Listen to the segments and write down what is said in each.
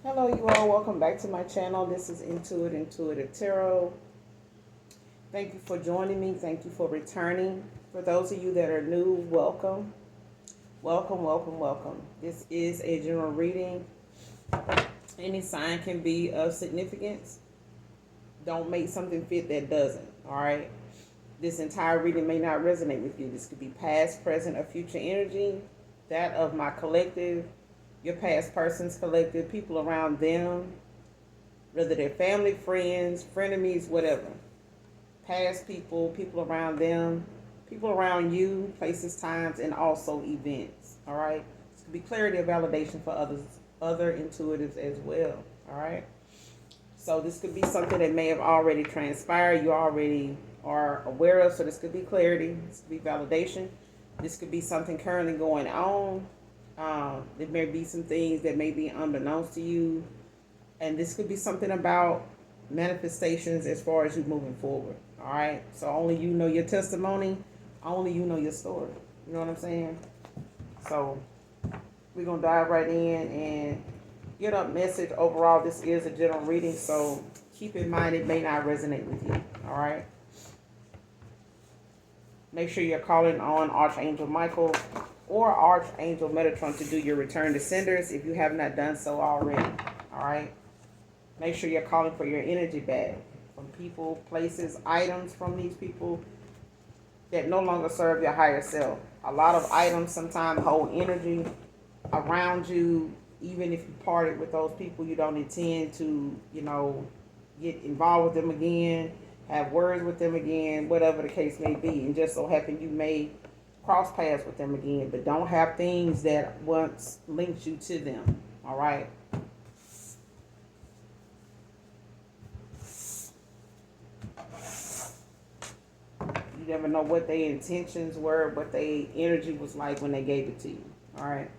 Hello, you all. Welcome back to my channel. This is Intuitive Tarot. Thank you for joining me. Thank you for returning. For those of you that are new, welcome. Welcome, welcome, welcome. This is a general reading. Any sign can be of significance. Don't make something fit that doesn't. All right. This entire reading may not resonate with you. This could be past, present, or future energy. That of my collective, your past person's collective, people around them, whether they're family, friends, frenemies, whatever. Past people, people around them, people around you, places, times, and also events. All right. This could be clarity or validation for other intuitives as well. All right. So this could be something that may have already transpired. You already are aware of. So this could be clarity. This could be validation. This could be something currently going on. There may be some things that may be unbeknownst to you. And this could be something about manifestations as far as you moving forward. All right. So only you know your testimony. Only you know your story. You know what I'm saying? So we're going to dive right in and get a message. Overall, this is a general reading. So keep in mind it may not resonate with you. All right. Make sure you're calling on Archangel Michael or Archangel Metatron to do your return to senders if you have not done so already. All right. Make sure you're calling for your energy back from people, places, items from these people that no longer serve your higher self. A lot of items sometimes hold energy around you. Even if you parted with those people, you don't intend to, get involved with them again, have words with them again, whatever the case may be. And just so happen you may cross paths with them again, but don't have things that once linked you to them. All right. You never know what their intentions were, what their energy was like when they gave it to you. All right.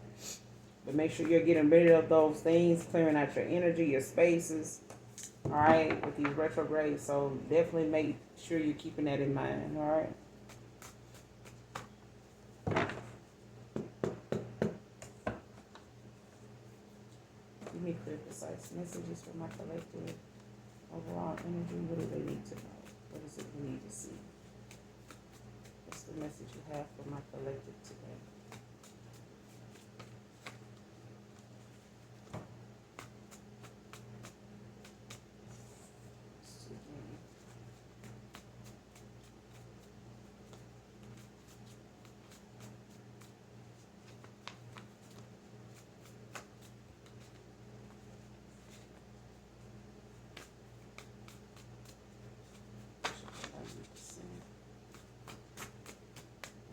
But make sure you're getting rid of those things, clearing out your energy, your spaces. All right. With these retrogrades. So definitely make sure you're keeping that in mind. All right. Give me clear, precise messages for my collective. Overall energy. What do they need to know? What is it we need to see? What's the message you have for my collective today?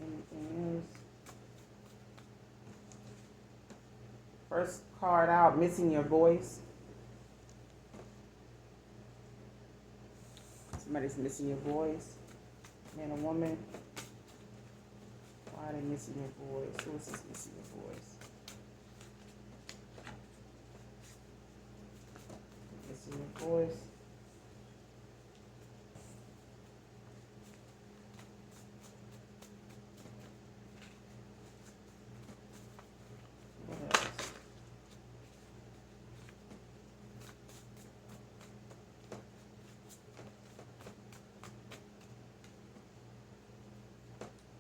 Anything else? First card out, missing your voice. Somebody's missing your voice. Man or woman. Why are they missing your voice? Who is this missing your voice? Missing your voice. What else?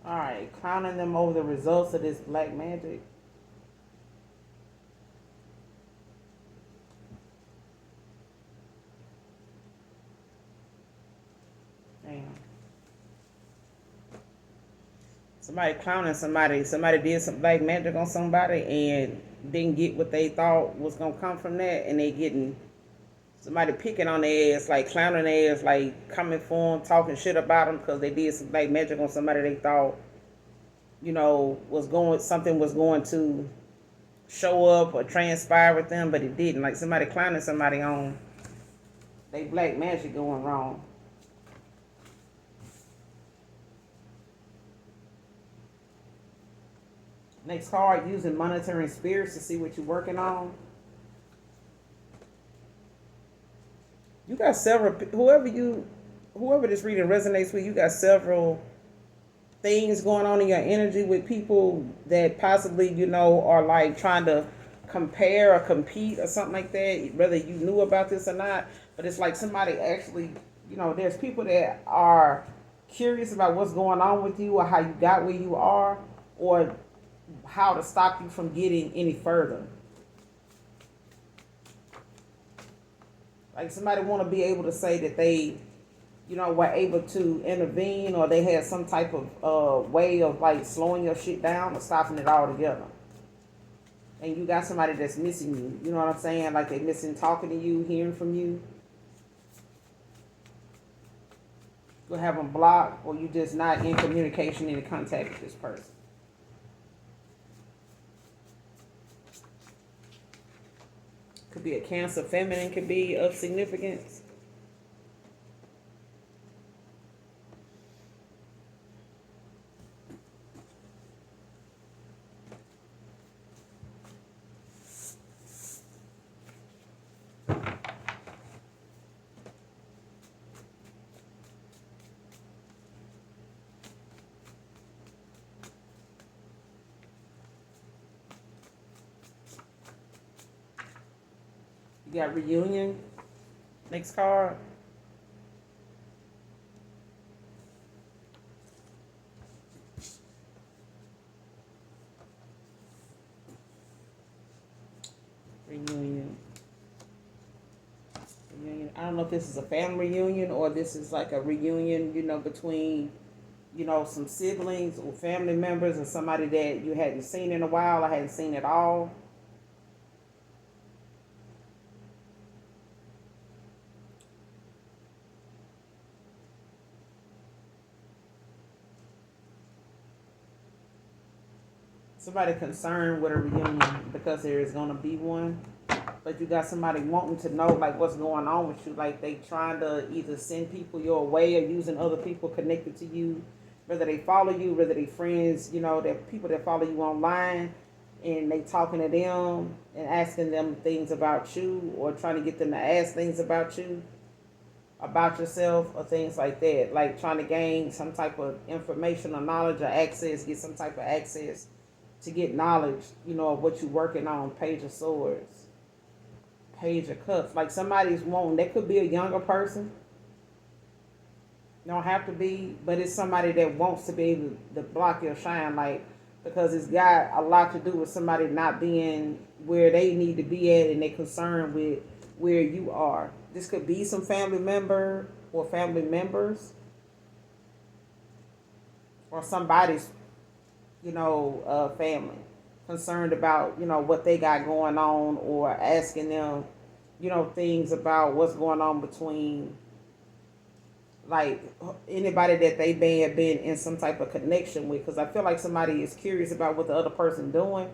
Alright, clowning them over the results of this black magic. Damn. Somebody clowning somebody. Somebody did some black magic on somebody and didn't get what they thought was gonna come from that, and they getting somebody picking on their ass, like clowning their ass, like coming for them, talking shit about them because they did some black magic on somebody they thought, something was going to show up or transpire with them, but it didn't. Like somebody clowning somebody on they black magic going wrong. Next card, using monitoring spirits to see what you're working on. You got several, whoever this reading resonates with, you got several things going on in your energy with people that possibly, are like trying to compare or compete or something like that, whether you knew about this or not. But it's like somebody actually, there's people that are curious about what's going on with you or how you got where you are or how to stop you from getting any further. Like somebody want to be able to say that they, were able to intervene or they had some type of way of like slowing your shit down or stopping it altogether. And you got somebody that's missing you. You know what I'm saying? Like they missing talking to you, hearing from you. You'll have them blocked or you just not in communication, in contact with this person. Could be a Cancer feminine, could be of significance. You got reunion. Next card. Reunion. I don't know if this is a family reunion or this is like a reunion, between, some siblings or family members or somebody that you hadn't seen in a while or hadn't seen at all. Somebody concerned with a reunion because there is going to be one. But you got somebody wanting to know like what's going on with you. Like they trying to either send people your way or using other people connected to you. Whether they follow you, whether they friends, that people that follow you online and they talking to them and asking them things about you or trying to get them to ask things about you, about yourself or things like that. Like trying to gain some type of information or knowledge or access, get some type of access to get knowledge, of what you're working on. Page of Swords. Page of Cups. Like somebody's wanting, they could be a younger person. Don't have to be, but it's somebody that wants to be able to block your shine, like, because it's got a lot to do with somebody not being where they need to be at and they're concerned with where you are. This could be some family member or family members or somebody's, family concerned about, what they got going on or asking them, things about what's going on between like anybody that they may have been in some type of connection with. Because I feel like somebody is curious about what the other person doing,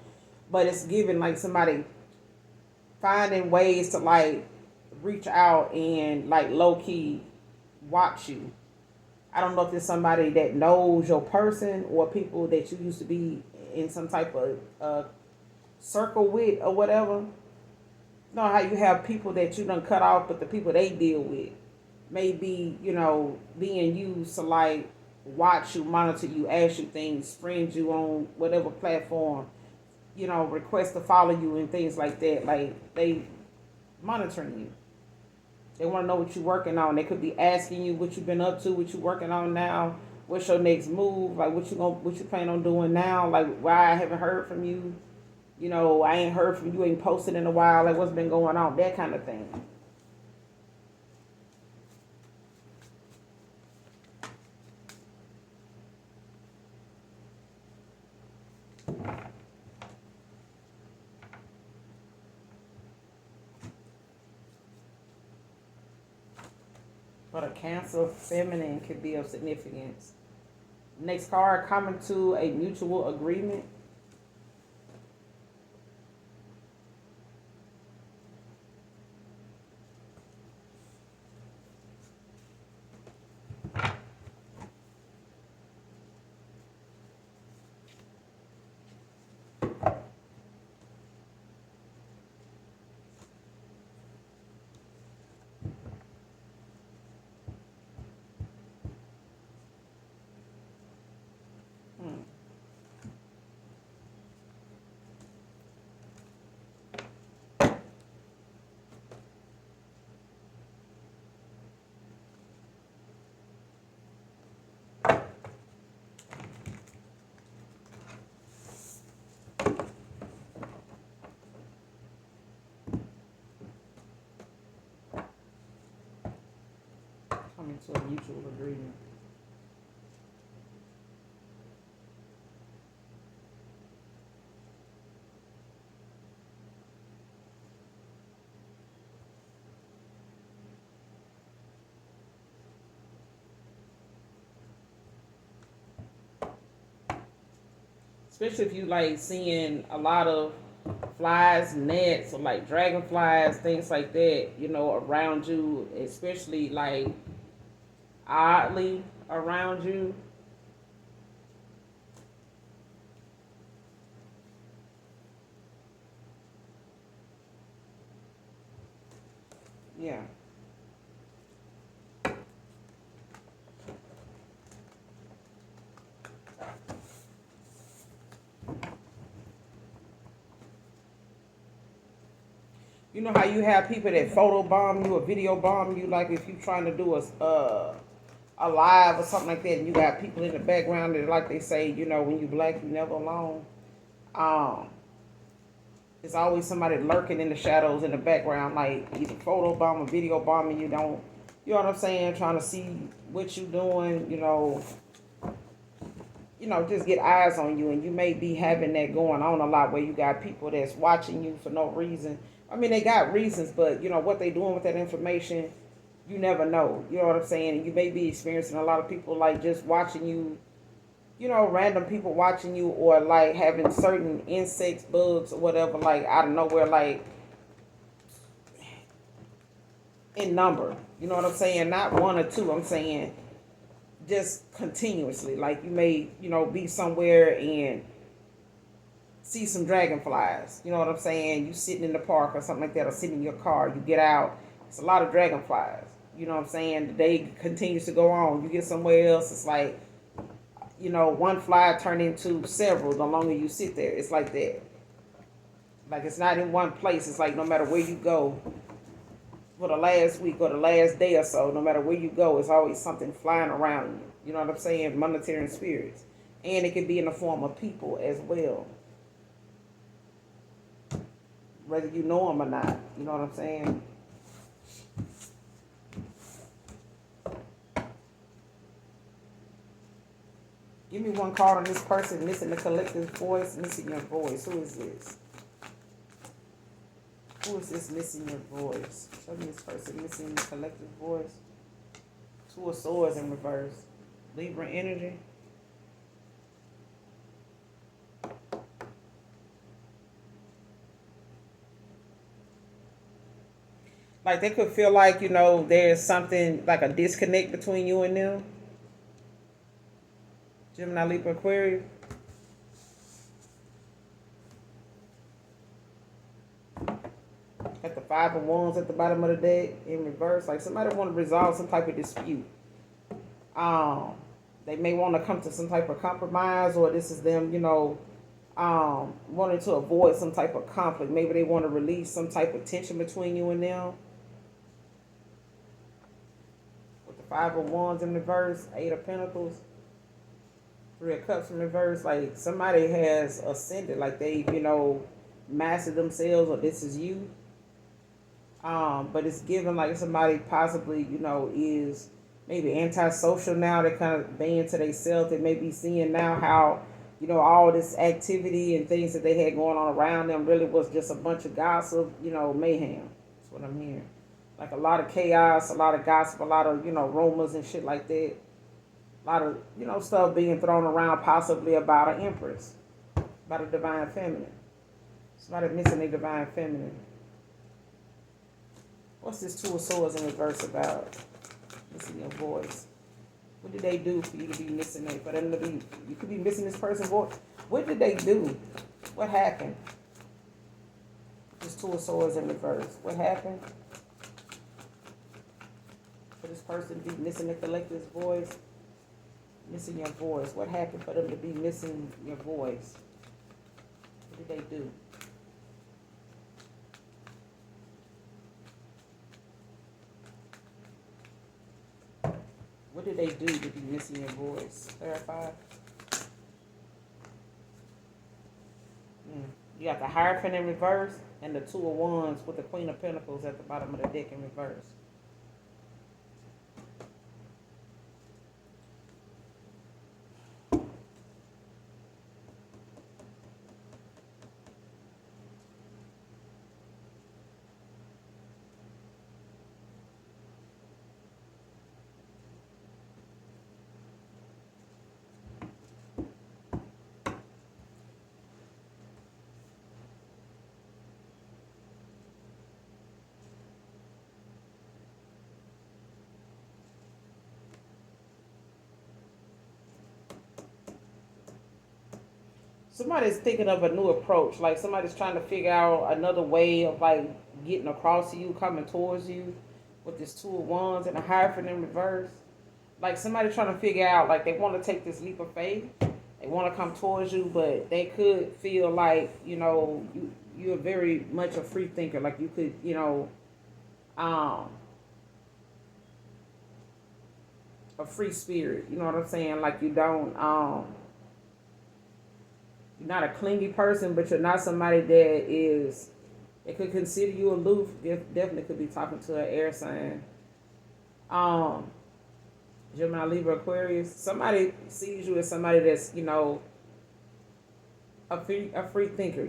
but it's giving like somebody finding ways to like reach out and like low key watch you. I don't know if it's somebody that knows your person or people that you used to be in some type of circle with or whatever. You know how you have people that you done cut off, but the people they deal with may be, being used to like watch you, monitor you, ask you things, friend you on whatever platform, request to follow you and things like that. Like they monitoring you. They want to know what you're working on. They could be asking you what you've been up to, what you're working on now, what's your next move, like what you plan on doing now, like why I haven't heard from you. I ain't heard from you, ain't posted in a while, like what's been going on, that kind of thing. But a Cancer feminine could be of significance. Next card, coming to a mutual agreement. to a mutual agreement. Especially if you like seeing a lot of flies, nets, or like dragonflies, things like that, around you, especially like oddly around you. Yeah. You know how you have people that photo bomb you or video bomb you, like if you're trying to do a live or something like that, and you got people in the background that, like they say, when you black, you never alone. Um, there's always somebody lurking in the shadows in the background, like either photo bomb or video bombing you. Don't, you know what I'm saying? Trying to see what you doing, just get eyes on you, and you may be having that going on a lot where you got people that's watching you for no reason. I mean, they got reasons, but what they doing with that information, you never know. You know what I'm saying? And you may be experiencing a lot of people like just watching you, random people watching you, or like having certain insects, bugs, or whatever, like out of nowhere, like in number. You know what I'm saying? Not one or two. I'm saying just continuously. Like you may, be somewhere and see some dragonflies. You know what I'm saying? You sitting in the park or something like that, or sitting in your car. You get out. It's a lot of dragonflies. You know what I'm saying? The day continues to go on. You get somewhere else. It's like, one fly turn into several the longer you sit there. It's like that. Like it's not in one place. It's like no matter where you go for the last week or the last day or so, no matter where you go, it's always something flying around you. You know what I'm saying? Monetary spirits. And it can be in the form of people as well. Whether you know them or not. You know what I'm saying? Give me one card on this person missing the collective voice, missing your voice. Who is this? Who is this missing your voice? Show me this person missing the collective voice. Two of Swords in reverse. Libra energy. Like they could feel like, there's something like a disconnect between you and them. Gemini, Libra, Aquarius. Got the Five of Wands at the bottom of the deck in reverse. Like somebody want to resolve some type of dispute. They may want to come to some type of compromise, or this is them, wanting to avoid some type of conflict. Maybe they want to release some type of tension between you and them. With the Five of Wands in reverse, Eight of Pentacles, Three of Cups in reverse. Like somebody has ascended, like they, mastered themselves, or this is you. But it's given like somebody possibly, is maybe antisocial now. They kind of banned to themselves. They may be seeing now how, all this activity and things that they had going on around them really was just a bunch of gossip, mayhem. That's what I'm hearing. Like a lot of chaos, a lot of gossip, a lot of, rumors and shit like that. A lot of, stuff being thrown around possibly about an empress, about a divine feminine. Somebody missing a divine feminine. What's this Two of Swords in reverse about? Missing your voice. What did they do for you to be missing it? For them to be, you could be missing this person's voice. What did they do? What happened? This Two of Swords in reverse. What happened? For this person to be missing the collective's voice. Missing your voice. What happened for them to be missing your voice? What did they do? What did they do to be missing your voice? Clarify. You got the Hierophant in reverse and the Two of Wands with the Queen of Pentacles at the bottom of the deck in reverse. somebody's thinking of a new approach. Like somebody's trying to figure out another way of like getting across to you, coming towards you with this two of wands and a Hierophant in reverse. Like somebody trying to figure out, like they want to take this leap of faith. They want to come towards you, but they could feel like, you're very much a free thinker. Like you could, um, a free spirit. You know what I'm saying? Like you don't, you're not a clingy person, but you're not somebody that is, they could consider you aloof. Definitely could be talking to an air sign. Gemini, Libra, Aquarius. Somebody sees you as somebody that's, a free thinker,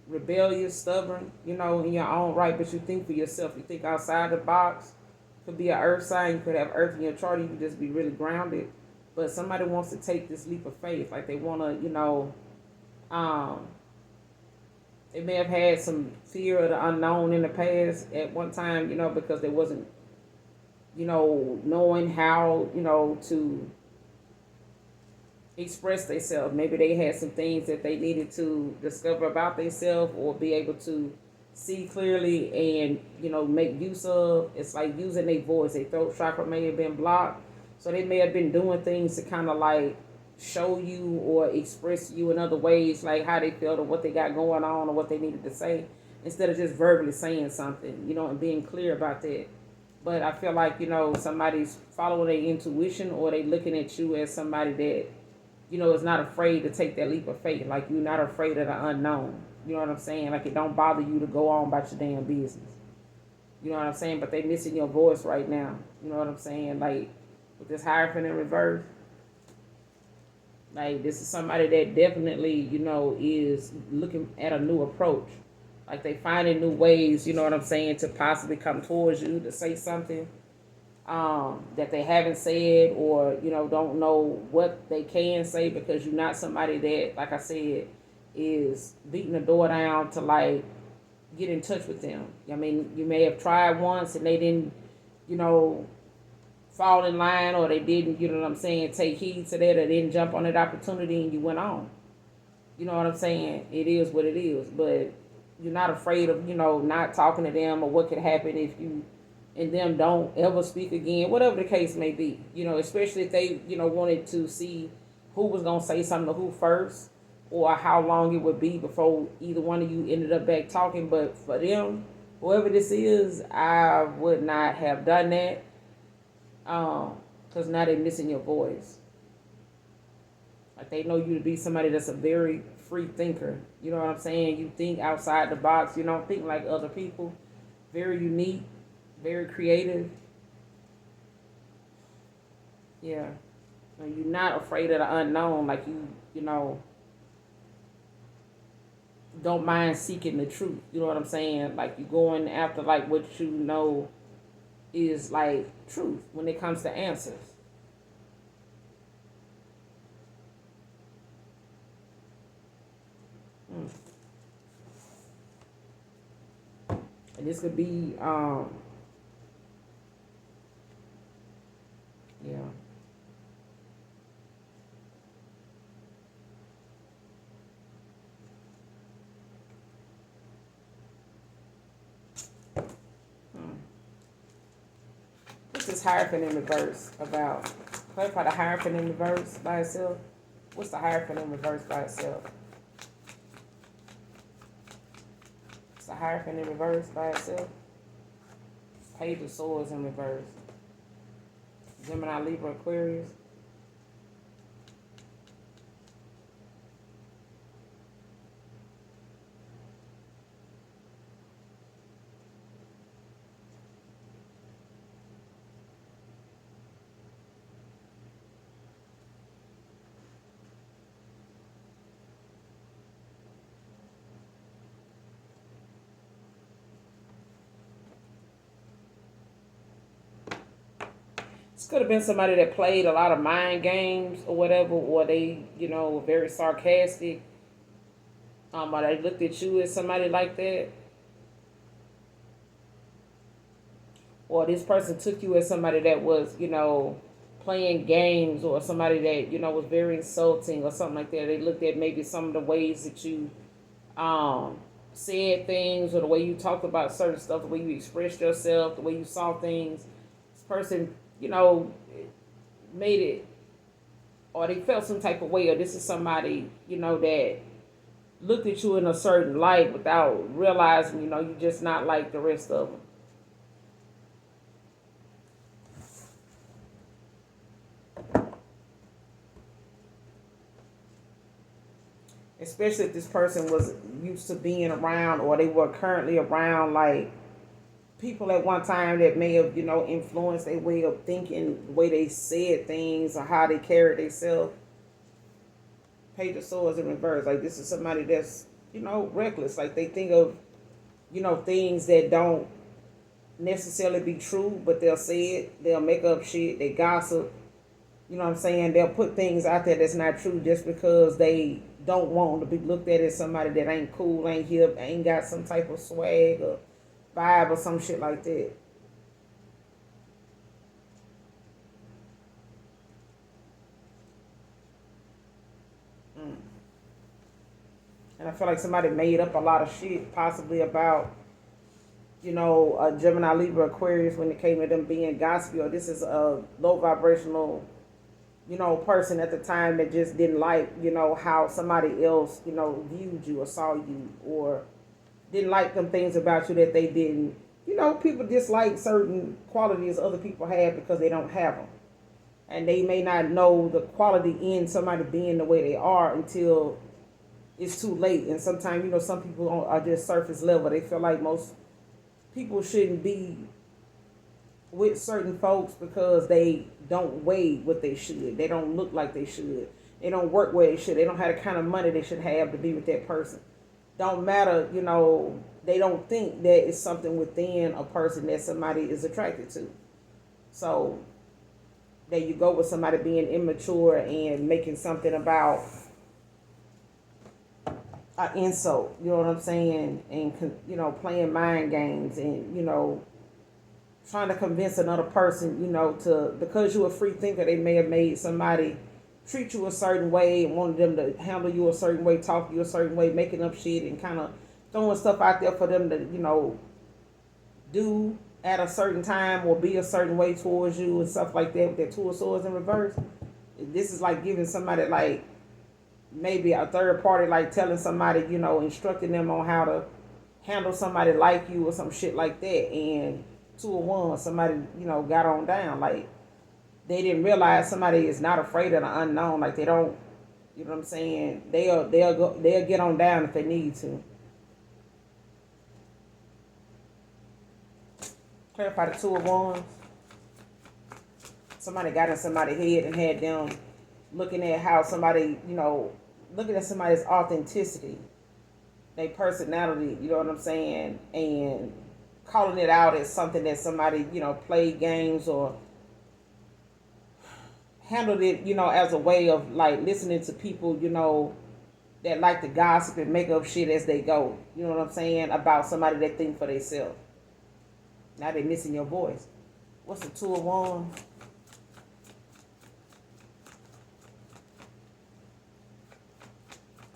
rebellious, stubborn, in your own right, but you think for yourself. You think outside the box. Could be an earth sign. You could have earth in your chart. You could just be really grounded. But somebody wants to take this leap of faith. Like they want to, they may have had some fear of the unknown in the past at one time, because they wasn't, knowing how, to express themselves. Maybe they had some things that they needed to discover about themselves or be able to see clearly and, make use of. It's like using their voice. Their throat chakra may have been blocked. So they may have been doing things to kind of like show you or express you in other ways, like how they felt or what they got going on or what they needed to say, instead of just verbally saying something, and being clear about that. But I feel like, somebody's following their intuition or they looking at you as somebody that, is not afraid to take that leap of faith. Like you're not afraid of the unknown. You know what I'm saying? Like it don't bother you to go on about your damn business. You know what I'm saying? But they missing your voice right now. You know what I'm saying? Like with this Hierophant in reverse. Like this is somebody that definitely, is looking at a new approach. Like they finding new ways, you know what I'm saying, to possibly come towards you to say something that they haven't said, or don't know what they can say, because you're not somebody that, like I said, is beating the door down to like get in touch with them. I mean, you may have tried once and they didn't, fall in line, or they didn't, take heed to that, or didn't jump on that opportunity and you went on. You know what I'm saying? It is what it is, but you're not afraid of, not talking to them, or what could happen if you and them don't ever speak again, whatever the case may be. Especially if they, wanted to see who was going to say something to who first, or how long it would be before either one of you ended up back talking. But for them, whoever this is, I would not have done that, because now they're missing your voice. Like they know you to be somebody that's a very free thinker. You know what I'm saying? You think outside the box. You don't think like other people. Very unique, very creative. Yeah. And you're not afraid of the unknown. Like you don't mind seeking the truth. You know what I'm saying? Like you're going after like what you know is like truth when it comes to answers. And this could be, yeah. What's this Hierophant in reverse about? Clarify the Hierophant in reverse by itself. What's the Hierophant in reverse by itself? It's the Hierophant in reverse by itself. Page of Swords in reverse. Gemini, Libra, Aquarius. This could have been somebody that played a lot of mind games or whatever, or they, were very sarcastic. Or they looked at you as somebody like that. Or this person took you as somebody that was, playing games, or somebody that, was very insulting or something like that. They looked at maybe some of the ways that you um, said things, or the way you talked about certain stuff, the way you expressed yourself, the way you saw things. This person, made it, or they felt some type of way, or this is somebody, that looked at you in a certain light without realizing, you're just not like the rest of them. Especially if this person was used to being around, or they were currently around, like, people at one time that may have, influenced their way of thinking, the way they said things, or how they carried themselves. Page of Swords in reverse. Like, this is somebody that's, reckless. Like, they think of, things that don't necessarily be true, but they'll say it. They'll make up shit. They gossip. You know what I'm saying? They'll put things out there that's not true just because they don't want to be looked at as somebody that ain't cool, ain't hip, ain't got some type of swag or vibe or some shit like that. And I feel like somebody made up a lot of shit, possibly about, a Gemini, Libra, Aquarius, when it came to them being gossipy, or this is a low vibrational, person at the time that just didn't like, how somebody else, viewed you or saw you, or didn't like them things about you that they didn't. People dislike certain qualities other people have because they don't have them. And they may not know the quality in somebody being the way they are until it's too late. And sometimes, some people are just surface level. They feel like most people shouldn't be with certain folks because they don't weigh what they should. They don't look like they should. They don't work where they should. They don't have the kind of money they should have to be with that person. Don't matter, they don't think that it's something within a person that somebody is attracted to. So there you go with somebody being immature and making something about an insult, you know what I'm saying? And, playing mind games and, trying to convince another person, to, because you're a free thinker, they may have made somebody treat you a certain way and wanted them to handle you a certain way, talk to you a certain way, making up shit and kind of throwing stuff out there for them to, do at a certain time or be a certain way towards you and stuff like that with that Two of Swords in reverse. This is like giving somebody, like, maybe a third party, like telling somebody, instructing them on how to handle somebody like you or some shit like that. And Two of Wands, somebody, got on down. Like, they didn't realize somebody is not afraid of the unknown. Like, they don't, you know what I'm saying? They'll get on down if they need to. Clarify the Two of Wands. Somebody got in somebody's head and had them looking at how somebody, looking at somebody's authenticity, their personality, you know what I'm saying, and calling it out as something that somebody, played games or handled it, as a way of, like, listening to people, that like to gossip and make up shit as they go, you know what I'm saying, about somebody that think for themselves. Now they missing your voice. What's the Two of Wands?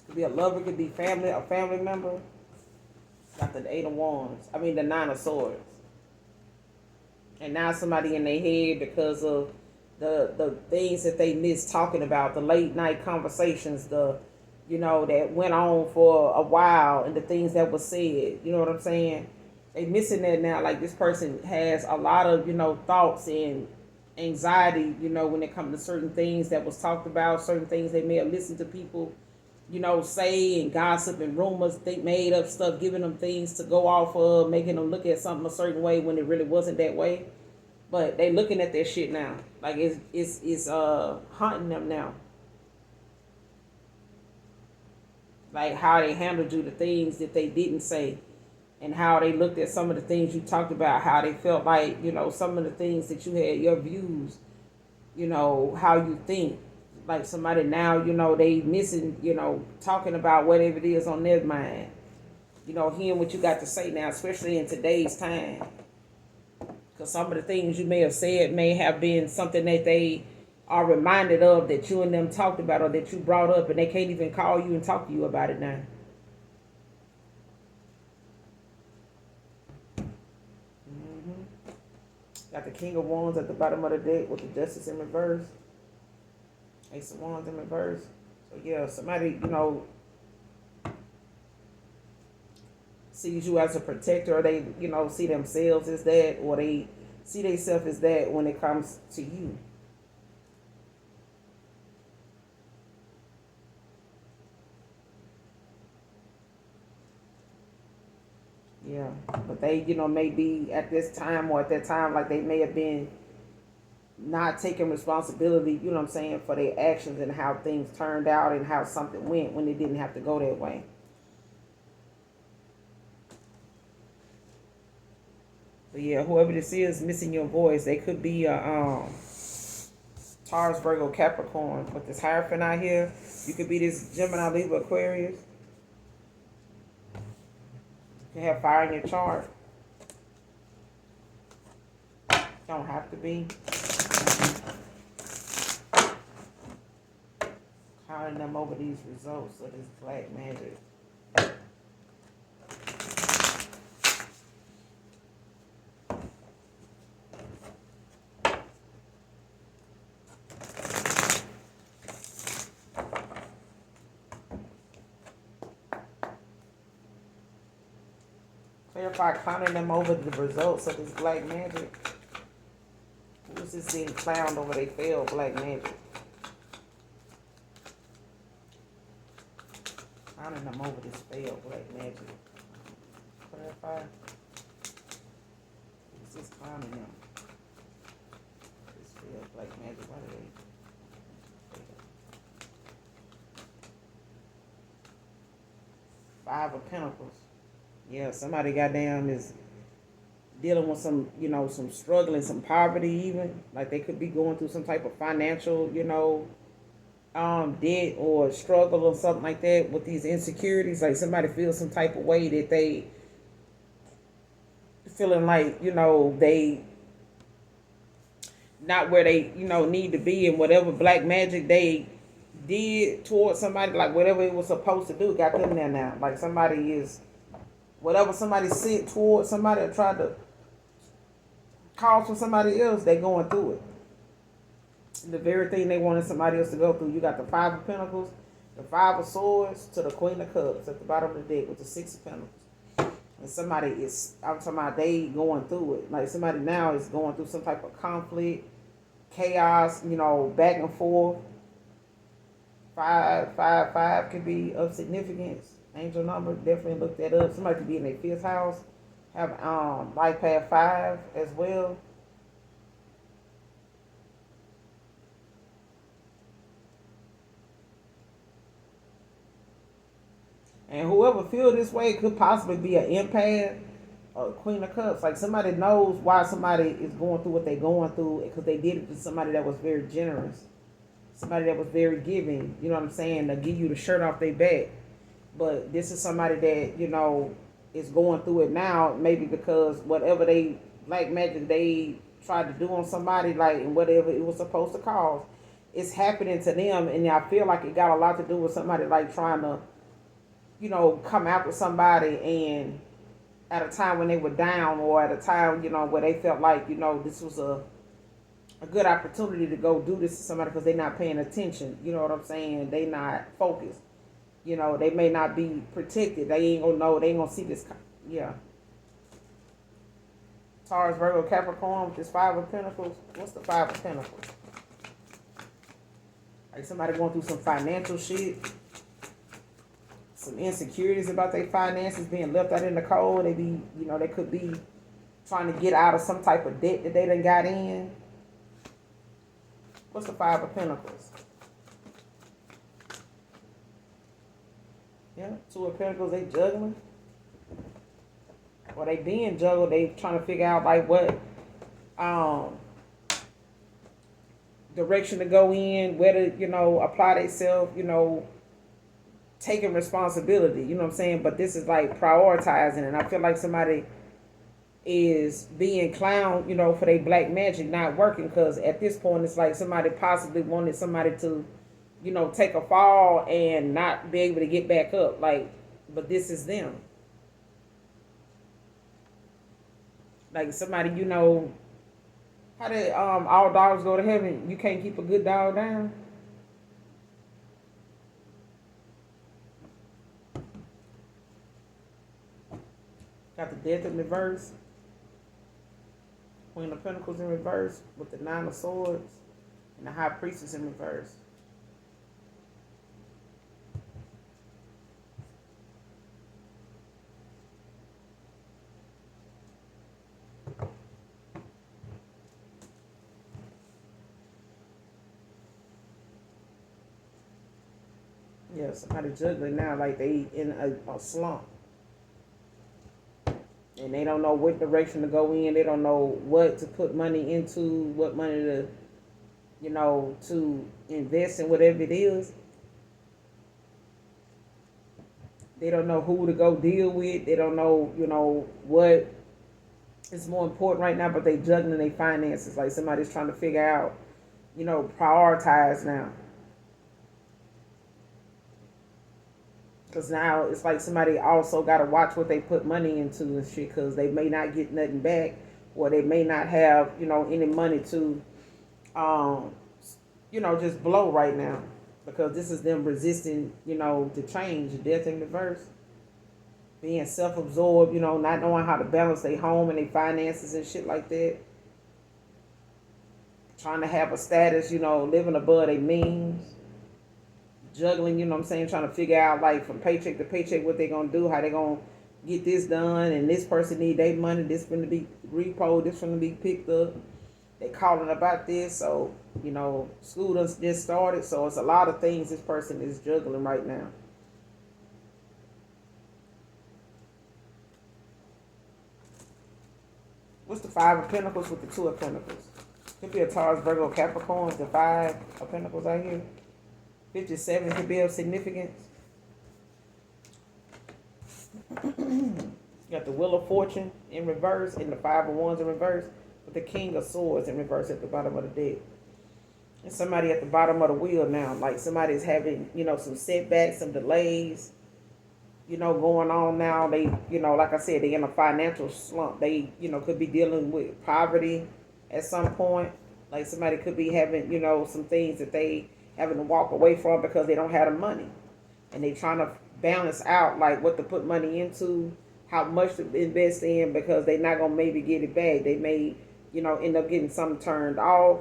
Could be a lover, could be family, a family member. Got the Eight of Wands. I mean the Nine of Swords. And now somebody in their head because of the things that they miss talking about, the late night conversations, that went on for a while, and the things that were said. You know what I'm saying? They missing that now. Like, this person has a lot of, thoughts and anxiety, when it comes to certain things that was talked about, certain things they may have listened to people, say, and gossip and rumors, think made up stuff, giving them things to go off of, making them look at something a certain way when it really wasn't that way. But they looking at that shit now. Like, it's haunting them now. Like, how they handled you, the things that they didn't say, and how they looked at some of the things you talked about, how they felt like, some of the things that you had, your views, how you think. Like, somebody now, they missing, talking about whatever it is on their mind. Hearing what you got to say now, especially in today's time. Because some of the things you may have said may have been something that they are reminded of that you and them talked about or that you brought up, and they can't even call you and talk to you about it now. Got the King of Wands at the bottom of the deck with the Justice in reverse. Ace of Wands in reverse. So yeah, somebody, sees you as a protector, or they, see themselves as that, or they see themselves as that when it comes to you. Yeah, but they, may be at this time or at that time, like they may have been not taking responsibility, you know what I'm saying, for their actions and how things turned out and how something went when it didn't have to go that way. But yeah, whoever this is missing your voice, they could be a Taurus, Virgo, Capricorn with this Hierophant out here. You could be this Gemini, Libra, Aquarius. You can have fire in your chart. Don't have to be. Counting them over these results of this black magic. Clarify clowning them over the results of this black magic. Who is this being clowned over they failed black magic? Clowning them over this failed black magic. Clarify. Who is this clowning them? This failed black magic. Why do they? Five of Pentacles. Yeah, somebody goddamn is dealing with some, some struggling, some poverty even. Like they could be going through some type of financial, debt or struggle or something like that with these insecurities. Like somebody feels some type of way that they feeling like, they not where they, need to be, and whatever black magic they did towards somebody, like whatever it was supposed to do, got them there now. Like somebody is, whatever somebody sent towards somebody or tried to cause for somebody else, they going through it. The very thing they wanted somebody else to go through. You got the Five of Pentacles, the Five of Swords, to the Queen of Cups at the bottom of the deck with the Six of Pentacles. And somebody is, I'm talking about they going through it. Like somebody now is going through some type of conflict, chaos, back and forth. 555 could be of significance. Angel number, definitely look that up. Somebody could be in their fifth house, have life path 5 as well. And whoever feel this way could possibly be an empath or Queen of Cups. Like somebody knows why somebody is going through what they're going through, because they did it to somebody that was very generous, somebody that was very giving. You know what I'm saying? To give you the shirt off their back. But this is somebody that, is going through it now, maybe because whatever they, black magic they tried to do on somebody, like, and whatever it was supposed to cause, it's happening to them. And I feel like it got a lot to do with somebody, like, trying to, come after somebody, and at a time when they were down, or at a time, where they felt like, this was a good opportunity to go do this to somebody because they're not paying attention. You know what I'm saying? They not focused. They may not be protected. They ain't gonna know. They ain't gonna see this. Yeah. Taurus, Virgo, Capricorn with this Five of Pentacles. What's the Five of Pentacles? Like somebody going through some financial shit. Some insecurities about their finances, being left out in the cold. They be, they could be trying to get out of some type of debt that they done got in. What's the Five of Pentacles? Yeah, Two of Pentacles, they juggling. Or they being juggled, they trying to figure out like what direction to go in, where to, apply themselves, taking responsibility, you know what I'm saying? But this is like prioritizing, and I feel like somebody is being clowned, for their black magic not working. Because at this point, it's like somebody possibly wanted somebody to, take a fall and not be able to get back up. Like, but this is them. Like somebody, how did all dogs go to heaven? You can't keep a good dog down. Got the death in reverse, Queen of Pentacles in reverse, with the Nine of Swords, and the High Priestess in reverse. Yeah, somebody juggling now like they in a slump. And they don't know what direction to go in. They don't know what to put money into, what money to, to invest in, whatever it is. They don't know who to go deal with. They don't know, what is more important right now, but they juggling their finances. Like somebody's trying to figure out, prioritize now. Because now it's like somebody also got to watch what they put money into and shit, because they may not get nothing back, or they may not have, any money to, just blow right now. Because this is them resisting, to change, death in reverse. Being self-absorbed, not knowing how to balance their home and their finances and shit like that. Trying to have a status, living above their means. Juggling, trying to figure out like from paycheck to paycheck what they're gonna do, how they gonna get this done, and this person need their money, this gonna be repo, this gonna be picked up. They calling about this, so school just started, so it's a lot of things this person is juggling right now. What's the Five of Pentacles with the Two of Pentacles? Could be a Taurus, Virgo, Capricorn. The Five of Pentacles out here. 57 could be of significance. Got the Wheel of Fortune in reverse and the Five of Wands in reverse, with the King of Swords in reverse at the bottom of the deck. And somebody at the bottom of the wheel now, like somebody's having, some setbacks, some delays, going on now. They, like I said, they in a financial slump. They, could be dealing with poverty at some point. Like somebody could be having, some things that they having to walk away from because they don't have the money, and they trying to balance out like what to put money into, how much to invest in, because they're not gonna maybe get it back. They may, end up getting something turned off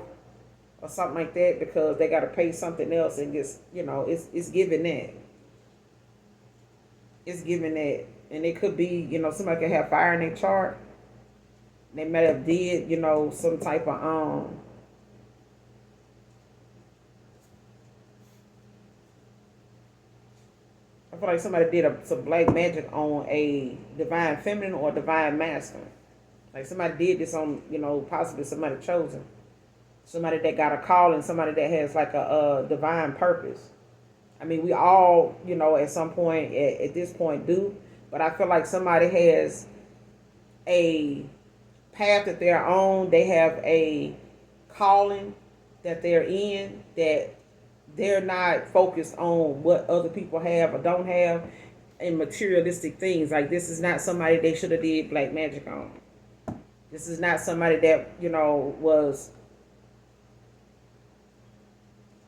or something like that because they got to pay something else, and just it's giving that. It's giving that, and it could be somebody could have fire in their chart. They might have did some type of I feel like somebody did some black magic on a divine feminine or divine masculine. Like somebody did this on, possibly somebody chosen. Somebody that got a call, and somebody that has like a divine purpose. I mean, we all, at some point, at this point do. But I feel like somebody has a path that they're on. They have a calling that they're in, that they're not focused on what other people have or don't have in materialistic things. Like this is not somebody they should have did black magic on. This is not somebody that, was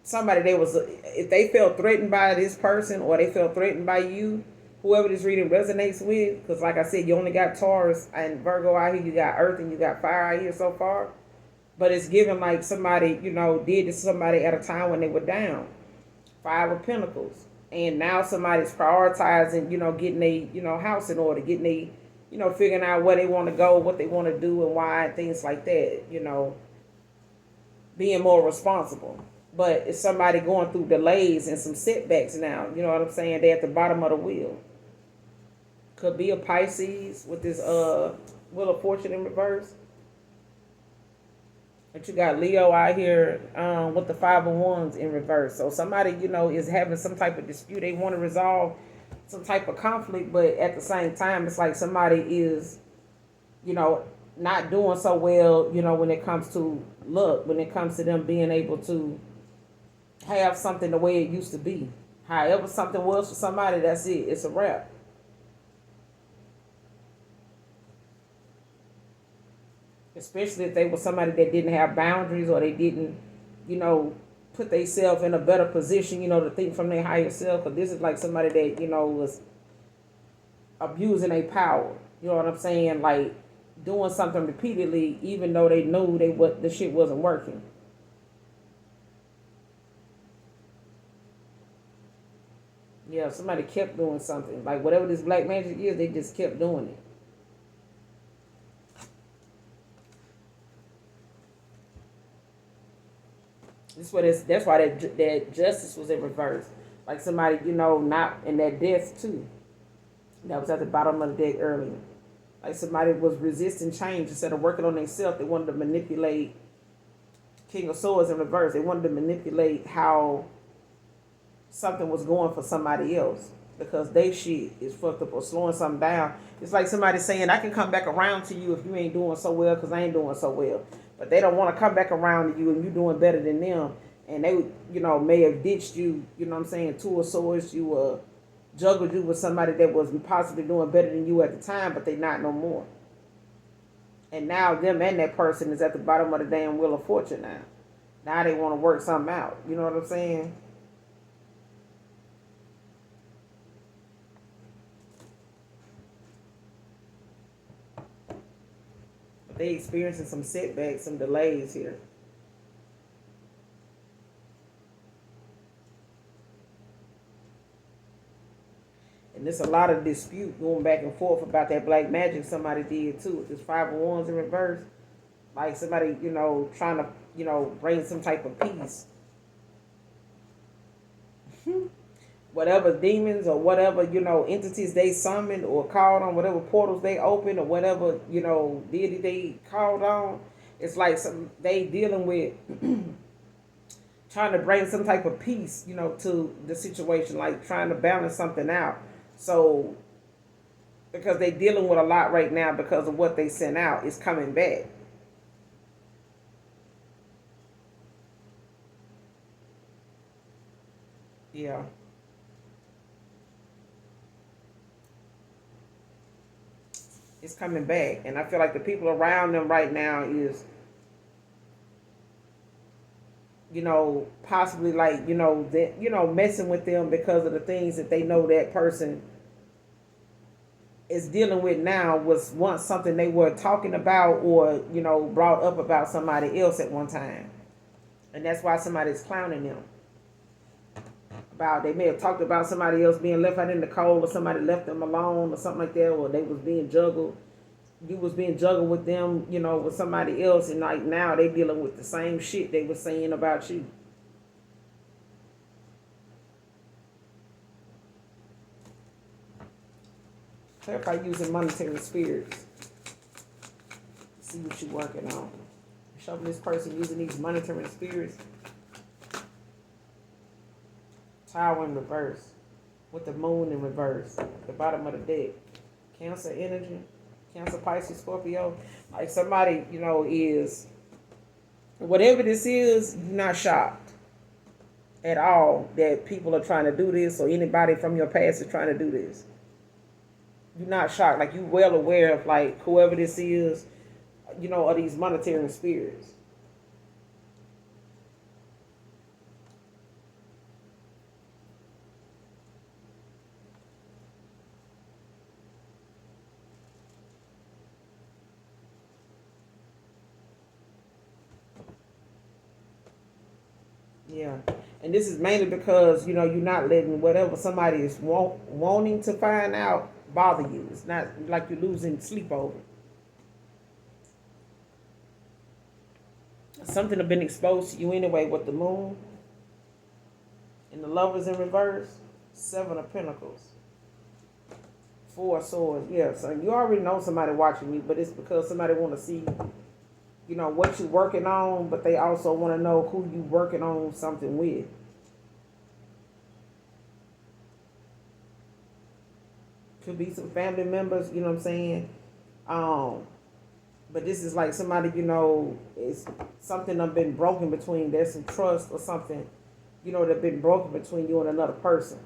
somebody that was, if they felt threatened by this person or they felt threatened by you, whoever this reading resonates with, because like I said, you only got Taurus and Virgo out here, you got Earth and you got Fire out here so far. But it's given like somebody, did this to somebody at a time when they were down. Five of Pentacles. And now somebody's prioritizing, getting a, house in order, getting a, figuring out where they want to go, what they want to do and why, things like that, being more responsible. But it's somebody going through delays and some setbacks now. You know what I'm saying? They're at the bottom of the wheel. Could be a Pisces with this Wheel of Fortune in reverse. But you got Leo out here with the Five of Wands in reverse. So somebody, is having some type of dispute. They want to resolve some type of conflict, but at the same time, it's like somebody is you know, not doing so well, you know, when it comes to luck, when it comes to them being able to have something the way it used to be. However something was for somebody, that's it. It's a wrap. Especially if they were somebody that didn't have boundaries, or they didn't, you know, put themselves in a better position, you know, to think from their higher self. Because this is like somebody that, you know, was abusing their power. You know what I'm saying? Like doing something repeatedly, even though they knew the shit wasn't working. Yeah, somebody kept doing something. Like whatever this black magic is, they just kept doing it. That's why that justice was in reverse. Like somebody, you know, not in that death too. That was at the bottom of the deck earlier. Like somebody was resisting change instead of working on themselves. They wanted to manipulate King of Swords in reverse. They wanted to manipulate how something was going for somebody else because they shit is fucked up or slowing something down. It's like somebody saying, I can come back around to you if you ain't doing so well because I ain't doing so well. But they don't want to come back around to you and you doing better than them. And they, you know, may have ditched you, you know what I'm saying, two of swords, you juggled you with somebody that was possibly doing better than you at the time, but they not no more. And now them and that person is at the bottom of the damn wheel of fortune now. Now they want to work something out. You know what I'm saying? But they experiencing some setbacks, some delays here. And there's a lot of dispute going back and forth about that black magic somebody did too. With this 5 of Wands in reverse. Like somebody, you know, trying to, you know, bring some type of peace. Whatever demons or whatever, you know, entities they summoned or called on, whatever portals they opened or whatever, you know, deity they called on, it's like they dealing with trying to bring some type of peace, you know, to the situation, like trying to balance something out. So because they dealing with a lot right now because of what they sent out, it's coming back. Yeah. It's coming back. And I feel like the people around them right now is, you know, possibly like, you know, that, you know, messing with them because of the things that they know that person is dealing with now was once something they were talking about or, you know, brought up about somebody else at one time. And that's why somebody's clowning them. About they may have talked about somebody else being left out in the cold or somebody left them alone or something like that, or they was being juggled. You was being juggled with them, you know, with somebody else, and like now they dealing with the same shit they were saying about you. Clarify using monetary spirits. See what you're working on. Show this person using these monetary spirits. Tower in reverse. With the moon in reverse. At the bottom of the deck. Cancer energy. Cancer, Pisces, Scorpio. Like somebody, you know, is, whatever this is, you're not shocked at all that people are trying to do this or anybody from your past is trying to do this. You're not shocked. Like, you well aware of, like, whoever this is, you know, are these monetary spirits. Yeah. And this is mainly because, you know, you're not letting whatever somebody is wanting to find out bother you. It's not like you're losing sleep over. Something have been exposed to you anyway with the moon and the lovers in reverse. 7 of Pentacles. 4 of Swords. Yeah, so you already know somebody watching you, but it's because somebody want to see, you know, what you're working on, but they also want to know who you working on something with. Could be some family members, you know what I'm saying? But this is like somebody, it's something that been broken between. There's some trust or something, that been broken between you and another person.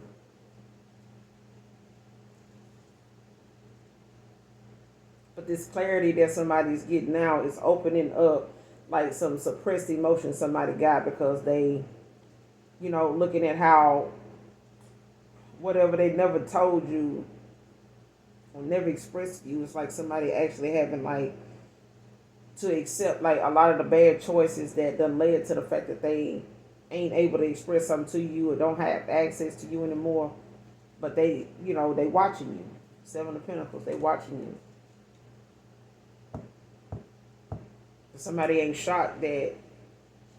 But this clarity that somebody's getting now is opening up like some suppressed emotion somebody got because they, looking at how whatever they never told you or never expressed to you, it's like somebody actually having like to accept like a lot of the bad choices that done led to the fact that they ain't able to express something to you or don't have access to you anymore. But they, they watching you. Seven of Pentacles, they watching you. Somebody ain't shocked that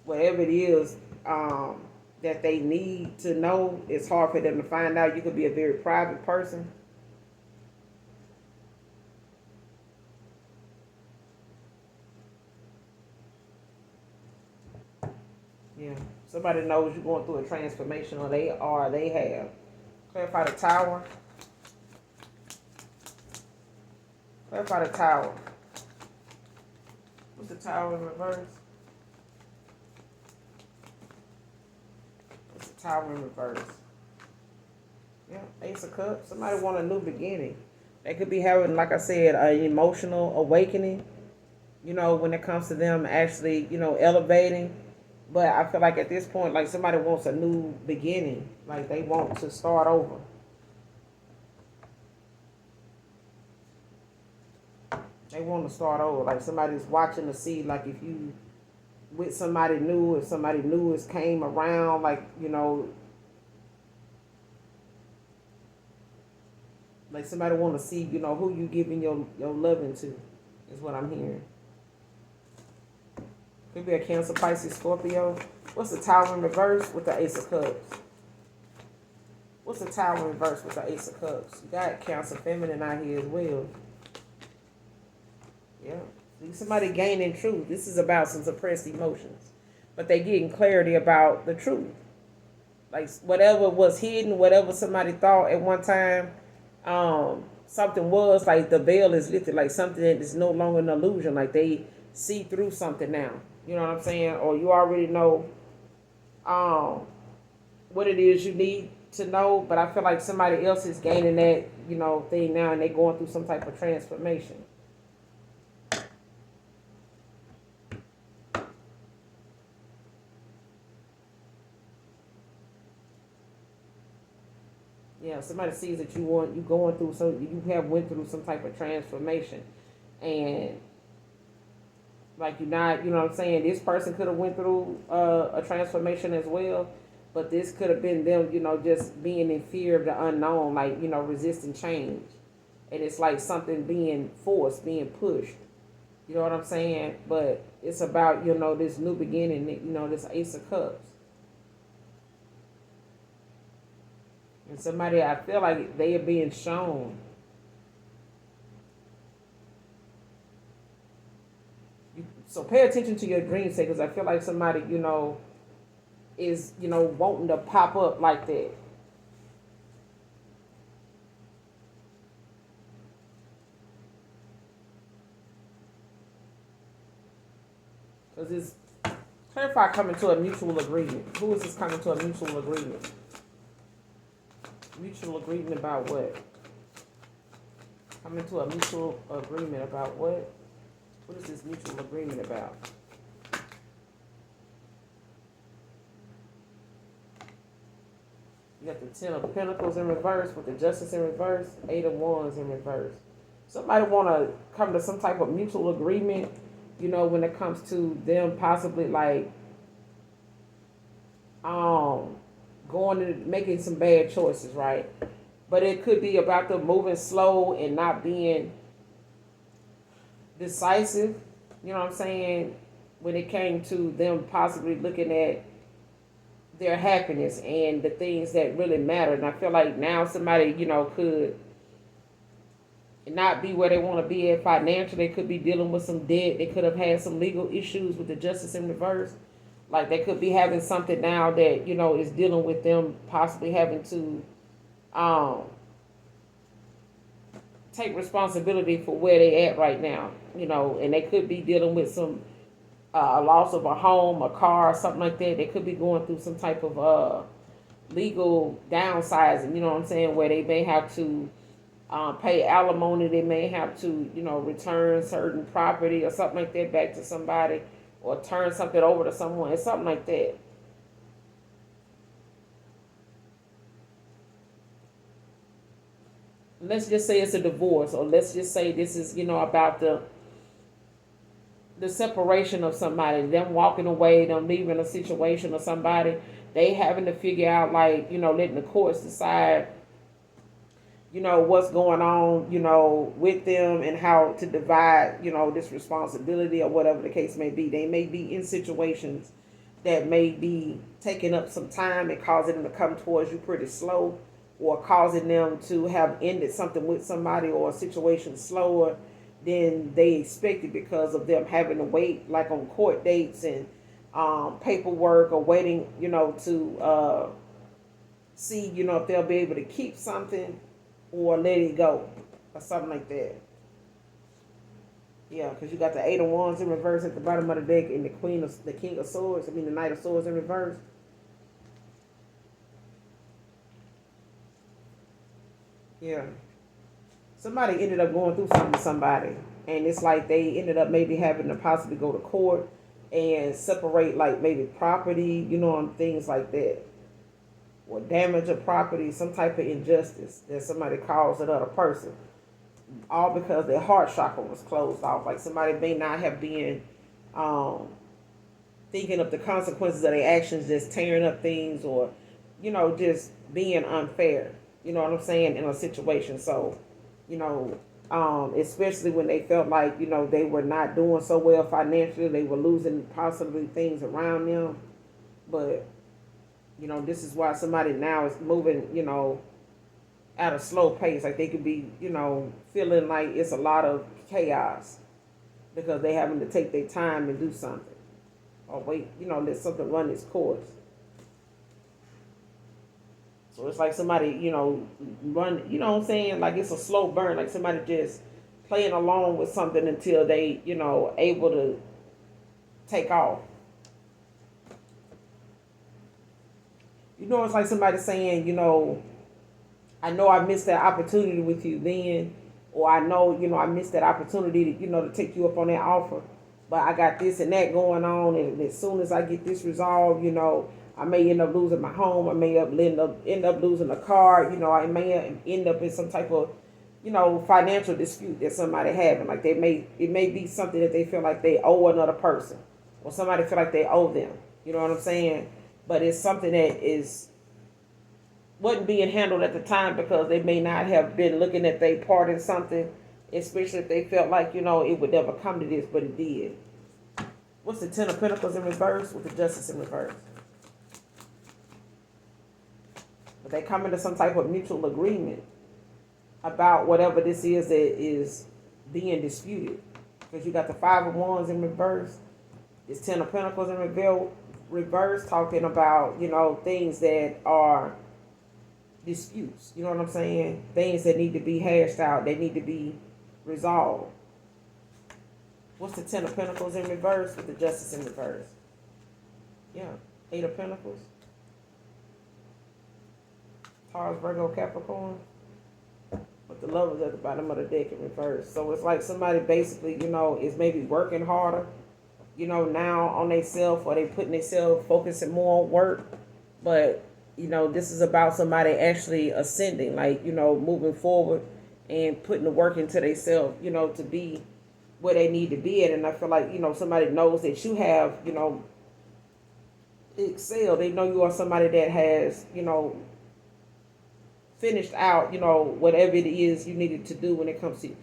whatever it is that they need to know, it's hard for them to find out. You could be a very private person. Yeah. Somebody knows you're going through a transformation, or they have. Clarify the Tower. Clarify the Tower. What's the Tower in reverse? What's the Tower in reverse? Yeah, Ace of Cups. Somebody want a new beginning. They could be having, like I said, an emotional awakening, when it comes to them actually, elevating. But I feel like at this point, like somebody wants a new beginning. Like they want to start over. They want to start over. Like somebody's watching to see, like if you with somebody new, if somebody new is came around, like, like somebody want to see, who you giving your loving to, is what I'm hearing. Could be a Cancer, Pisces, Scorpio. What's the Tower in reverse with the Ace of Cups? What's the Tower in reverse with the Ace of Cups? You got Cancer, Feminine out here as well. Yeah. See, somebody gaining truth. This is about some suppressed emotions. But they getting clarity about the truth. Like whatever was hidden, whatever somebody thought at one time, something was, like the veil is lifted, like something that is no longer an illusion. Like they see through something now. You know what I'm saying? Or you already know what it is you need to know, but I feel like somebody else is gaining that, thing now, and they going through some type of transformation. Yeah, somebody sees that you going through you have went through some type of transformation, and like you're not, you know what I'm saying, this person could have went through a transformation as well, but this could have been them, just being in fear of the unknown, like, resisting change. And it's like something being forced, being pushed. You know what I'm saying? But it's about, this new beginning, this Ace of Cups. And somebody, I feel like they are being shown. So pay attention to your dreams, because I feel like somebody, is, wanting to pop up like that. Because it's clarify coming to a mutual agreement. Who is this coming to a mutual agreement? Mutual agreement about what? Coming to a mutual agreement about what? What is this mutual agreement about? You got the Ten of Pentacles in reverse with the Justice in reverse, Eight of Wands in reverse. Somebody want to come to some type of mutual agreement, when it comes to them possibly like going and making some bad choices, right? But it could be about them moving slow and not being decisive, you know what I'm saying, when it came to them possibly looking at their happiness and the things that really matter. And I feel like now somebody, could not be where they want to be at financially. They could be dealing with some debt. They could have had some legal issues with the Justice in reverse. Like they could be having something now that, is dealing with them possibly having to take responsibility for where they at right now, and they could be dealing with some loss of a home, a car, something like that. They could be going through some type of legal downsizing, you know what I'm saying, where they may have to pay alimony, they may have to, return certain property or something like that back to somebody, or turn something over to someone. It's something like that. Let's just say it's a divorce, or let's just say this is, about the separation of somebody, them walking away, them leaving a situation or somebody, they having to figure out, like, letting the courts decide, what's going on, with them, and how to divide, this responsibility, or whatever the case may be. They may be in situations that may be taking up some time and causing them to come towards you pretty slow, or causing them to have ended something with somebody or a situation slower than they expected, because of them having to wait, like on court dates and paperwork, or waiting, to see, if they'll be able to keep something or let it go, or something like that. Yeah, because you got the Eight of Wands in reverse at the bottom of the deck, and the King of Swords. I mean, the Knight of Swords in reverse. Yeah. Somebody ended up going through something to somebody, and it's like they ended up maybe having to possibly go to court and separate, like, maybe property, and things like that, or damage of property, some type of injustice that somebody caused another person, all because their heart chakra was closed off. Like, somebody may not have been thinking of the consequences of their actions, just tearing up things, or just being unfair, you know what I'm saying, in a situation. So, especially when they felt like, they were not doing so well financially, they were losing possibly things around them. But, this is why somebody now is moving, at a slow pace. Like, they could be, feeling like it's a lot of chaos, because they having to take their time and do something, or wait, let something run its course. So it's like somebody, run, what I'm saying? Like, it's a slow burn. Like, somebody just playing along with something until they, able to take off. It's like somebody saying, I know I missed that opportunity with you then, or I know, I missed that opportunity to, to take you up on that offer, but I got this and that going on, and as soon as I get this resolved, I may end up losing my home. I may end up losing a car. I may end up in some type of, financial dispute that somebody having. Like, it may be something that they feel like they owe another person, or somebody feel like they owe them. You know what I'm saying? But it's something that wasn't being handled at the time, because they may not have been looking at their part in something, especially if they felt like, it would never come to this, but it did. What's the Ten of Pentacles in reverse with the Justice in reverse? But they come into some type of mutual agreement about whatever this is that is being disputed. Because you got the Five of Wands in reverse. It's Ten of Pentacles in reverse, talking about, things that are disputes. You know what I'm saying? Things that need to be hashed out. They need to be resolved. What's the Ten of Pentacles in reverse with the Justice in reverse? Yeah. Eight of Pentacles. Taurus, Virgo, Capricorn. With the Lovers at the bottom of the deck in reverse. So it's like somebody basically, is maybe working harder, now on themselves, or they putting themselves, focusing more on work. But, this is about somebody actually ascending, like, moving forward and putting the work into themselves, to be where they need to be at. And I feel like, somebody knows that you have, excel. They know you are somebody that has, finished out, whatever it is you needed to do when it comes to,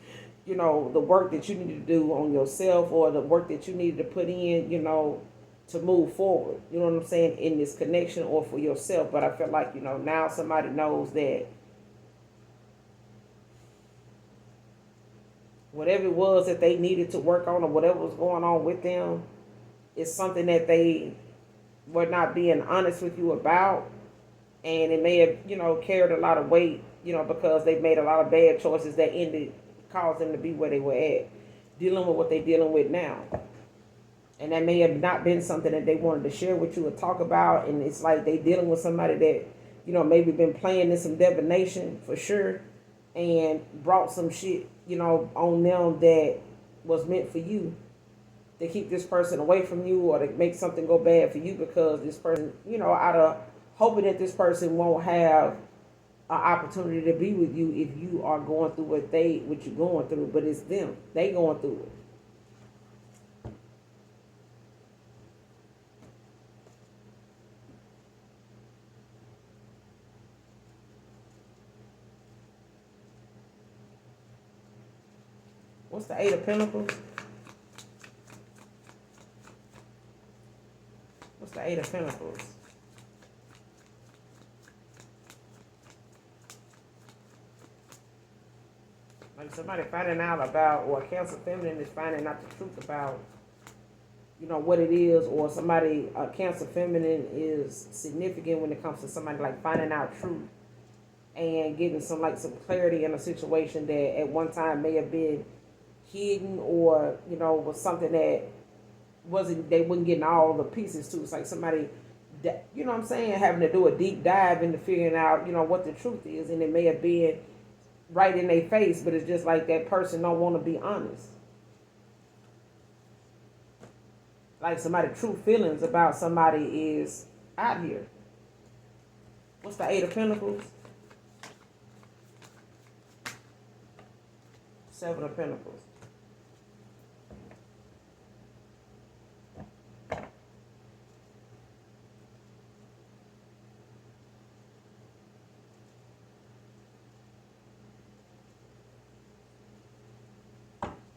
the work that you needed to do on yourself, or the work that you needed to put in, to move forward. You know what I'm saying? In this connection, or for yourself. But I feel like, now somebody knows that whatever it was that they needed to work on, or whatever was going on with them, is something that they were not being honest with you about. And it may have, carried a lot of weight, because they made a lot of bad choices that ended caused them to be where they were at, dealing with what they're dealing with now. And that may have not been something that they wanted to share with you or talk about. And it's like they dealing with somebody that, maybe been playing in some divination for sure, and brought some shit, on them that was meant for you, to keep this person away from you or to make something go bad for you, because this person, out of hoping that this person won't have an opportunity to be with you if you are going through what you're going through. But it's them. They going through it. What's the Eight of Pentacles? What's the Eight of Pentacles? Like somebody finding out about, or a Cancer feminine is finding out the truth about, what it is, or somebody, a Cancer feminine is significant when it comes to somebody like finding out truth and getting some clarity in a situation that at one time may have been hidden, or was something that they wasn't getting all the pieces to. It's like somebody that, what I'm saying, having to do a deep dive into figuring out what the truth is, and it may have been right in their face, but it's just like that person don't want to be honest. Like somebody true feelings about somebody is out here. What's the Eight of Pentacles? Seven of Pentacles.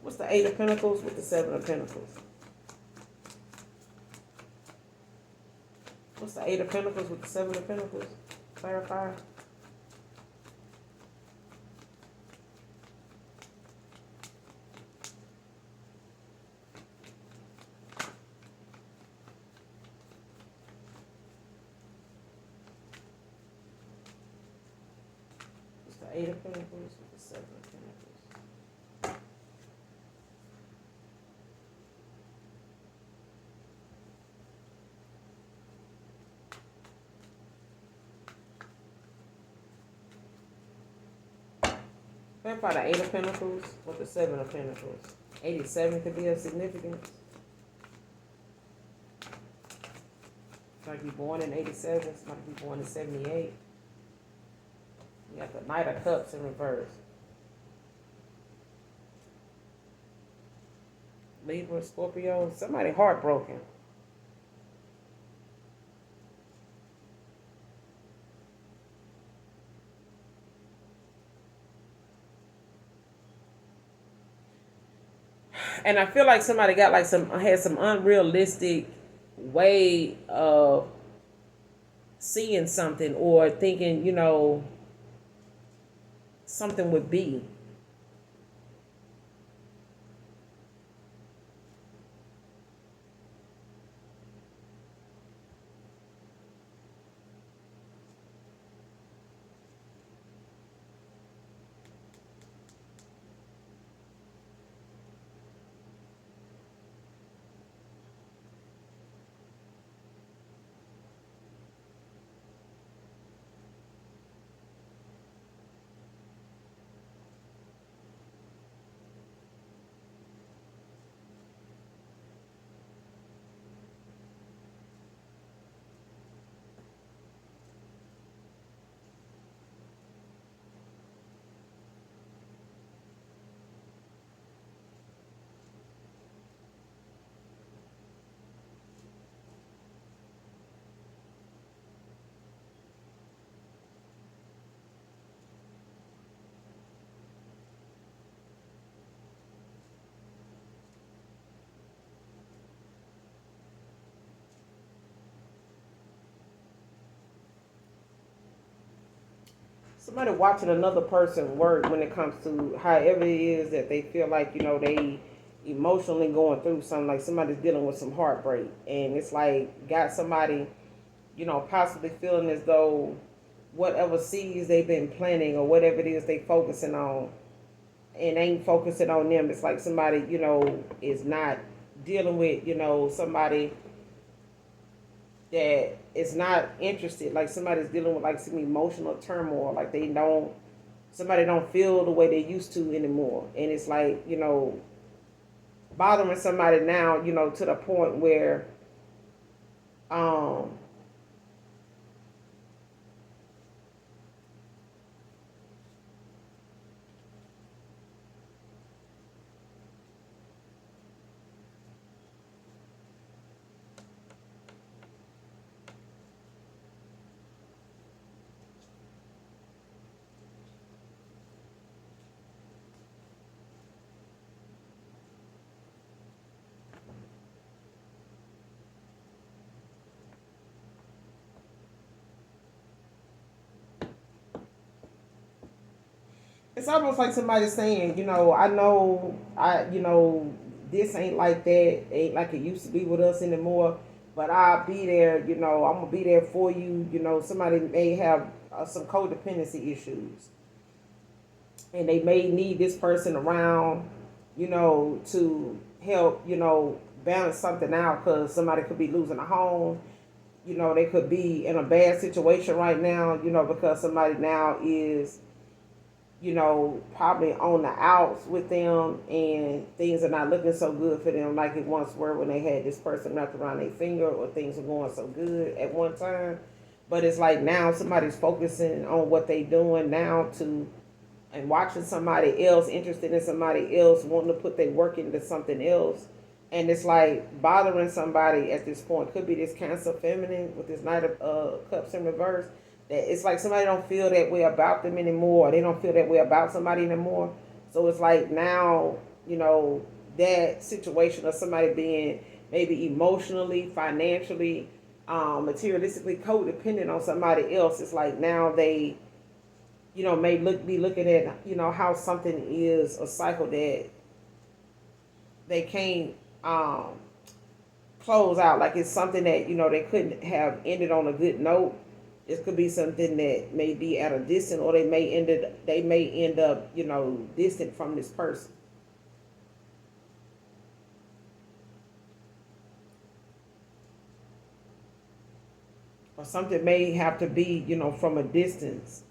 What's the Eight of Pentacles with the Seven of Pentacles? What's the Eight of Pentacles with the Seven of Pentacles? Clarify. What's the Eight of Pentacles with the Seven of Pentacles? Clarify the Eight of Pentacles with the Seven of Pentacles. 87 could be of significance. Somebody be born in 87. Somebody be born in 78. You got the Knight of Cups in reverse. Libra, Scorpio. Somebody heartbroken. And I feel like somebody got had some unrealistic way of seeing something, or thinking, something would be. Somebody watching another person work when it comes to however it is that they feel like, they emotionally going through something, like somebody's dealing with some heartbreak. And it's like, got somebody, possibly feeling as though whatever seeds they've been planting or whatever it is they focusing on, and ain't focusing on them. It's like somebody, is not dealing with, somebody that is not interested. Like somebody's dealing with like some emotional turmoil. Like somebody don't feel the way they used to anymore. And it's like, bothering somebody now, to the point where, um, it's almost like somebody saying, I know, this ain't like that, ain't like it used to be with us anymore, but I'll be there, I'm gonna be there for you. Somebody may have some codependency issues, and they may need this person around, to help, balance something out, because somebody could be losing a home. They could be in a bad situation right now, because somebody now is, probably on the outs with them, and things are not looking so good for them like it once were when they had this person wrapped around their finger, or things were going so good at one time. But it's like now somebody's focusing on what they doing now and watching somebody else, interested in somebody else, wanting to put their work into something else. And it's like bothering somebody at this point. Could be this Cancer feminine with this Knight of Cups in reverse. That it's like somebody don't feel that way about them anymore. They don't feel that way about somebody anymore. So it's like now, that situation of somebody being maybe emotionally, financially, materialistically codependent on somebody else. It's like now they, may be looking at, how something is a cycle that they can't close out. Like it's something that, they couldn't have ended on a good note. It could be something that may be at a distance, or they may end up, distant from this person. Or something may have to be, from a distance,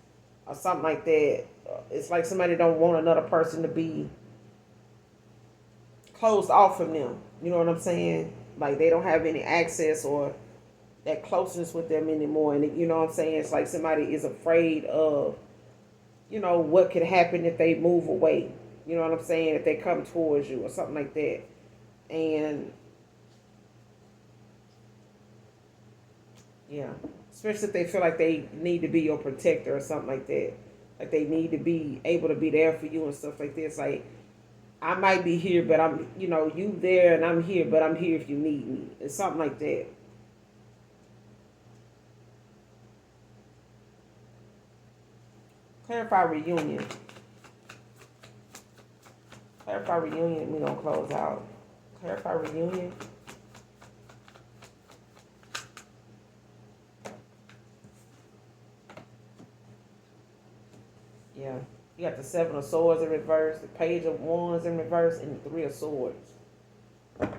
or something like that. It's like somebody don't want another person to be closed off from them. You know what I'm saying? Like they don't have any access or that closeness with them anymore. And you know what I'm saying? It's like somebody is afraid of, what could happen if they move away. You know what I'm saying? If they come towards you or something like that. And yeah, especially if they feel like they need to be your protector or something like that. Like they need to be able to be there for you and stuff like this. Like I might be here, but I'm, you there and I'm here, but I'm here if you need me. It's something like that. Clarify reunion. Clarify reunion. We're going to close out. Clarify reunion. Yeah. You got the Seven of Swords in reverse, the Page of Wands in reverse, and the Three of Swords.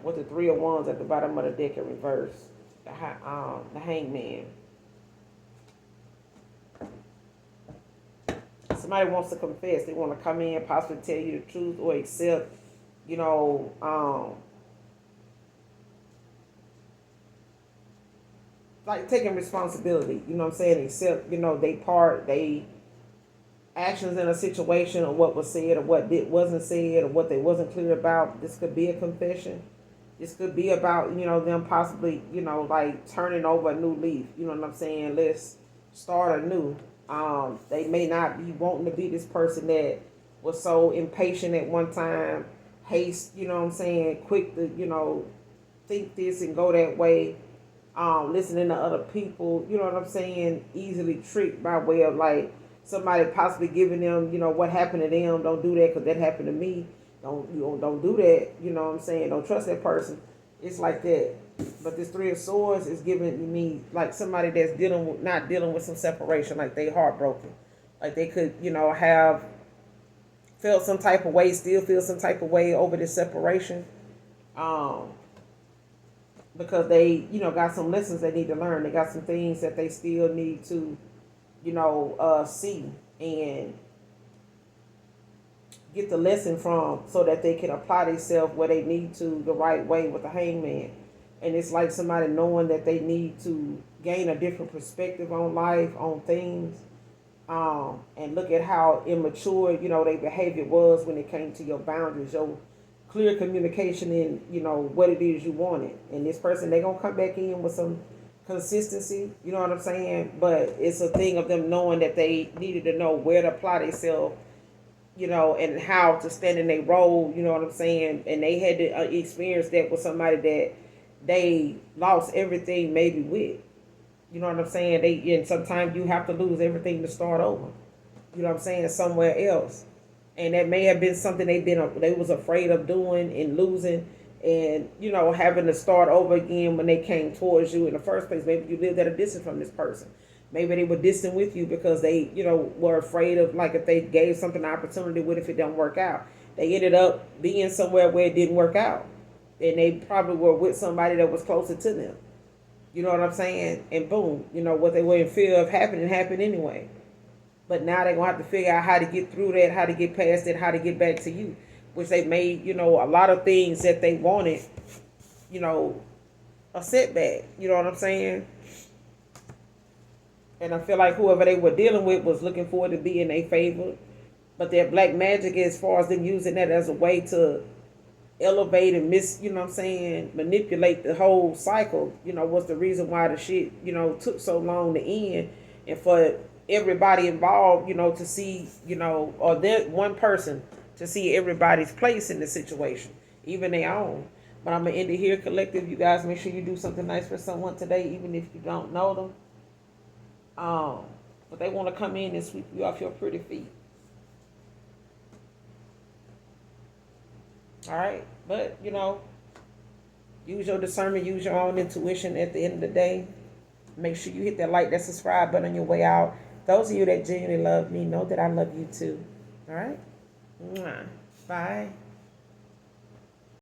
With the Three of Wands at the bottom of the deck in reverse. The Hangman. Somebody wants to confess. They want to come in, possibly tell you the truth, or accept, like taking responsibility. You know what I'm saying? Accept, they actions in a situation, or what was said, or what wasn't said, or what they wasn't clear about. This could be a confession. This could be about, them possibly, like turning over a new leaf. You know what I'm saying? Let's start anew. They may not be wanting to be this person that was so impatient at one time, haste, quick to, think this and go that way, listening to other people, you know what I'm saying, easily tricked by way of like somebody possibly giving them, what happened to them, don't do that because that happened to me. Don't do that, you know what I'm saying? Don't trust that person. It's like that. But this Three of Swords is giving me like somebody that's not dealing with some separation, like they heartbroken. Like they could, have felt some type of way, still feel some type of way over this separation. Um, because they, got some lessons they need to learn. They got some things that they still need to, see and get the lesson from, so that they can apply themselves where they need to the right way with the hangman. And it's like somebody knowing that they need to gain a different perspective on life, on things, and look at how immature, their behavior was when it came to your boundaries, your clear communication in, what it is you wanted. And this person, they gonna come back in with some consistency, you know what I'm saying? But it's a thing of them knowing that they needed to know where to apply themselves, and how to stand in their role, you know what I'm saying? And they had to experience that with somebody that they lost everything maybe with. You know what I'm saying? And sometimes you have to lose everything to start over. You know what I'm saying? Somewhere else. And that may have been something they was afraid of doing and losing, and having to start over again when they came towards you in the first place. Maybe you lived at a distance from this person. Maybe they were distant with you because they, were afraid of, like, if they gave something an opportunity, what if it don't work out? They ended up being somewhere where it didn't work out. And they probably were with somebody that was closer to them. You know what I'm saying? And boom, what they were in fear of happened anyway. But now they're going to have to figure out how to get through that, how to get past it, how to get back to you. Which they made, a lot of things that they wanted, a setback. You know what I'm saying? And I feel like whoever they were dealing with was looking forward to be in their favor. But their black magic, as far as them using that as a way to elevate and manipulate the whole cycle, was the reason why the shit, took so long to end. And for everybody involved, to see, or that one person to see everybody's place in the situation, even their own. But I'm going to end it here, collective. You guys make sure you do something nice for someone today, even if you don't know them. But they want to come in and sweep you off your pretty feet. All right, but use your discernment, use your own intuition. At the end of the day, make sure you hit that like, that subscribe button on your way out. Those of you that genuinely love me, know that I love you too. All right, bye.